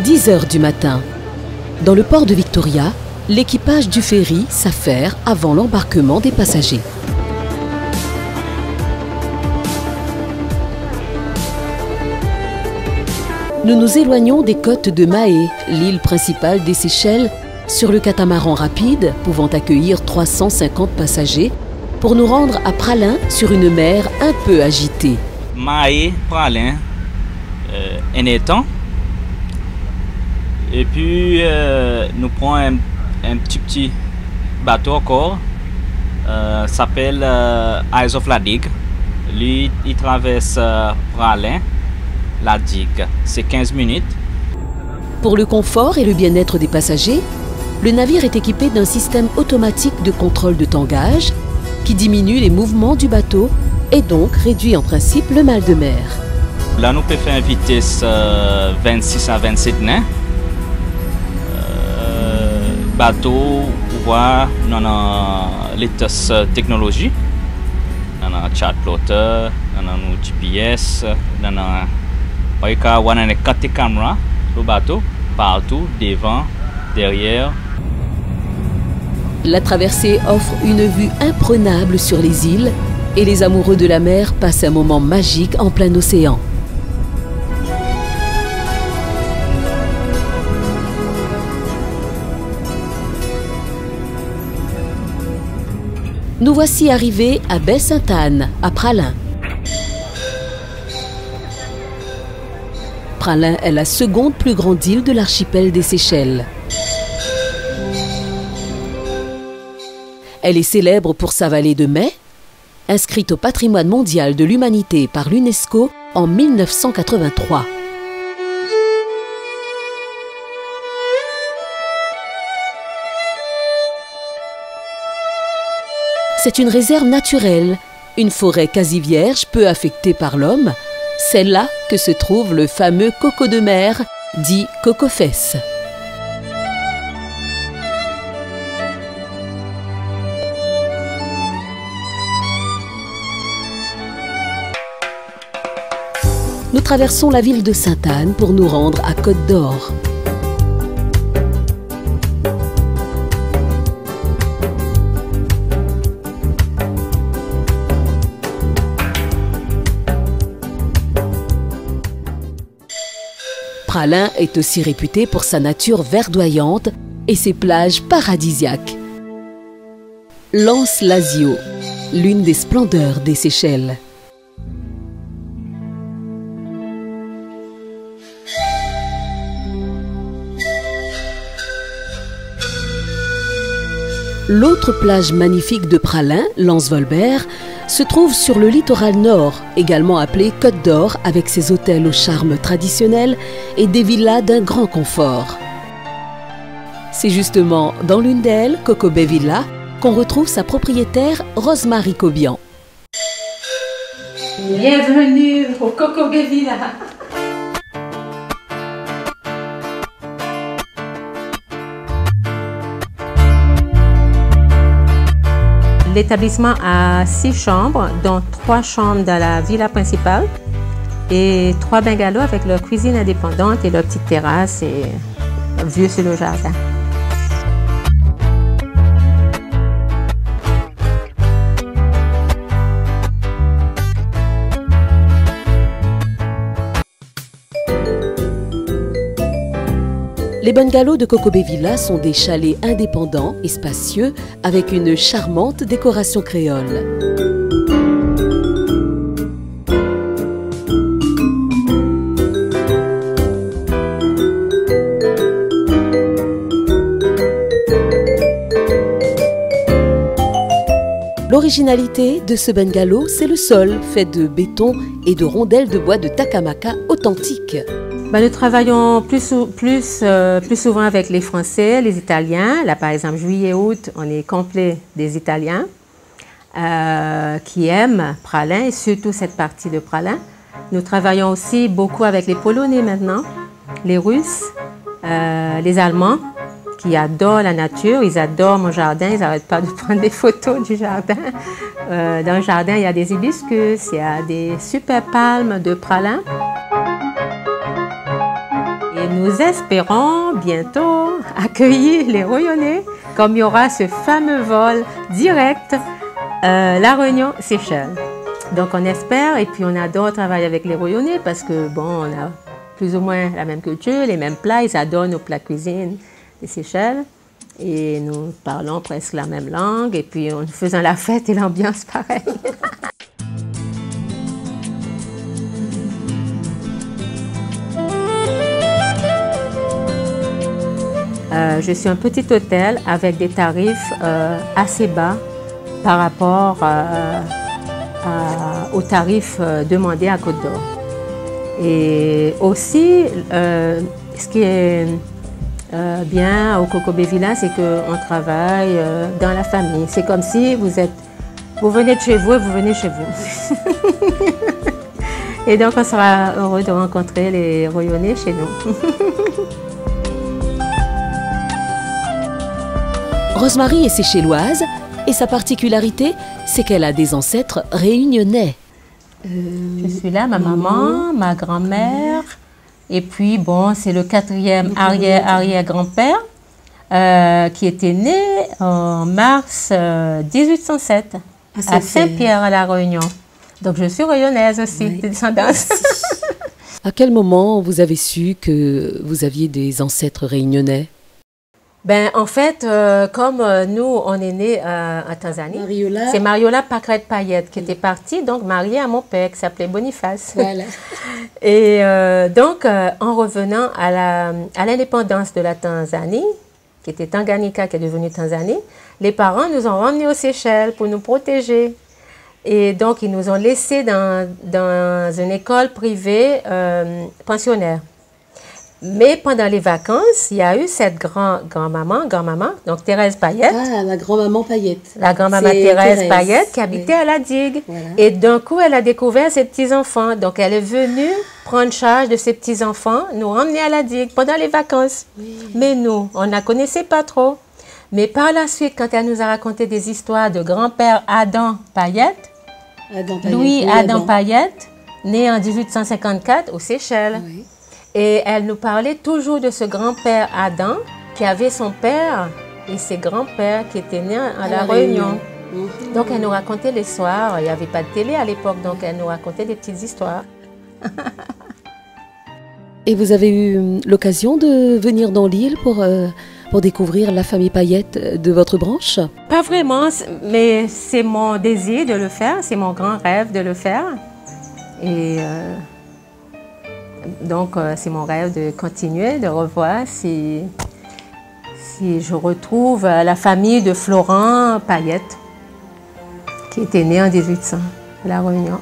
10 heures du matin. Dans le port de Victoria, l'équipage du ferry s'affaire avant l'embarquement des passagers. Nous nous éloignons des côtes de Mahé, l'île principale des Seychelles, sur le catamaran rapide pouvant accueillir 350 passagers pour nous rendre à Praslin sur une mer un peu agitée. Mahé, Praslin, un étang. Et puis nous prenons un petit bateau encore, s'appelle Eyes of la Digue. Lui, il traverse Praslin, la digue, c'est 15 minutes. Pour le confort et le bien-être des passagers, le navire est équipé d'un système automatique de contrôle de tangage qui diminue les mouvements du bateau et donc réduit en principe le mal de mer. Là, nous pouvons faire une vitesse 26 à 27 nœuds. Bateau, voir les technologies. Nous avons un chart plotter, nous avons un GPS, nous avons 4 caméras sur le bateau, partout, devant, derrière. La traversée offre une vue imprenable sur les îles et les amoureux de la mer passent un moment magique en plein océan. Nous voici arrivés à Baie-Sainte-Anne, à Praslin. Praslin est la seconde plus grande île de l'archipel des Seychelles. Elle est célèbre pour sa vallée de mai, inscrite au patrimoine mondial de l'humanité par l'UNESCO en 1983. C'est une réserve naturelle, une forêt quasi vierge peu affectée par l'homme. C'est là que se trouve le fameux coco de mer, dit coco-fesse. Nous traversons la ville de Sainte-Anne pour nous rendre à Côte-d'Or. Praslin est aussi réputé pour sa nature verdoyante et ses plages paradisiaques. L'Anse-Lazio, l'une des splendeurs des Seychelles. L'autre plage magnifique de Praslin, l'Anse-Volbert, se trouve sur le littoral nord, également appelé Côte d'Or, avec ses hôtels au charme traditionnel et des villas d'un grand confort. C'est justement dans l'une d'elles, Coco Bay Villa, qu'on retrouve sa propriétaire Rosemary Cobian. Bienvenue au Coco Bay Villa. L'établissement a 6 chambres, dont 3 chambres dans la villa principale et 3 bungalows avec leur cuisine indépendante et leur petite terrasse et vue sur le jardin. Les bungalows de Coco Bay Villa sont des chalets indépendants et spacieux avec une charmante décoration créole. L'originalité de ce bungalow, c'est le sol fait de béton et de rondelles de bois de Takamaka authentiques. Nous travaillons plus souvent avec les Français, les Italiens. Là, par exemple, juillet-août, on est complet des Italiens qui aiment Praslin et surtout cette partie de Praslin. Nous travaillons aussi beaucoup avec les Polonais maintenant, les Russes, les Allemands qui adorent la nature, ils adorent mon jardin, ils n'arrêtent pas de prendre des photos du jardin. Dans le jardin, il y a des hibiscus, il y a des super palmes de Praslin. Et nous espérons bientôt accueillir les Royonnais, comme il y aura ce fameux vol direct La Réunion-Seychelles. Donc on espère, et puis on adore travailler avec les Royonnais parce que bon, on a plus ou moins la même culture, les mêmes plats, ils adorent nos plats cuisine des Seychelles. Et nous parlons presque la même langue, et puis en faisant la fête et l'ambiance pareil. Je suis un petit hôtel avec des tarifs assez bas par rapport aux tarifs demandés à Côte d'Or. Et aussi, ce qui est bien au Coco Bay Villa, c'est qu'on travaille dans la famille. C'est comme si vous venez de chez vous et vous venez chez vous. Et donc, on sera heureux de rencontrer les Royonnais chez nous. Rosemary est séchelloise et sa particularité, c'est qu'elle a des ancêtres réunionnais. Je suis là, ma maman, ma grand-mère, et puis bon, c'est le 4e arrière-arrière-grand-père qui était né en mars 1807 à Saint-Pierre à La Réunion. Donc je suis réunionnaise aussi, de descendance. À quel moment vous avez su que vous aviez des ancêtres réunionnais? Ben, en fait, comme nous, on est nés en Tanzanie, c'est Mariola Pacrette-Payette qui était partie, donc mariée à mon père, qui s'appelait Boniface. Voilà. Et donc, en revenant à l'indépendance de la Tanzanie, qui était Tanganyika, qui est devenue Tanzanie, les parents nous ont ramenés aux Seychelles pour nous protéger. Et donc, ils nous ont laissés dans une école privée pensionnaire. Mais pendant les vacances, il y a eu cette grand-maman, donc Thérèse Payette. Ah, la grand-maman Payette. La grand-maman Thérèse Payette qui habitait à la digue. Voilà. Et d'un coup, elle a découvert ses petits-enfants. Donc, elle est venue prendre charge de ses petits-enfants, nous ramener à la digue pendant les vacances. Oui. Mais nous, on ne la connaissait pas trop. Mais par la suite, quand elle nous a raconté des histoires de grand-père Adam Payette, Louis Adam Payette, né en 1854 aux Seychelles. Oui. Et elle nous parlait toujours de ce grand-père Adam qui avait son père et ses grands-pères qui étaient nés à La Réunion. Donc elle nous racontait les soirs, il n'y avait pas de télé à l'époque, donc elle nous racontait des petites histoires. Et vous avez eu l'occasion de venir dans l'île pour découvrir la famille Payette de votre branche? Pas vraiment, mais c'est mon désir de le faire, c'est mon grand rêve de le faire. Et donc, c'est mon rêve de continuer, de revoir si je retrouve la famille de Florent Payette, qui était né en 1800 à La Réunion.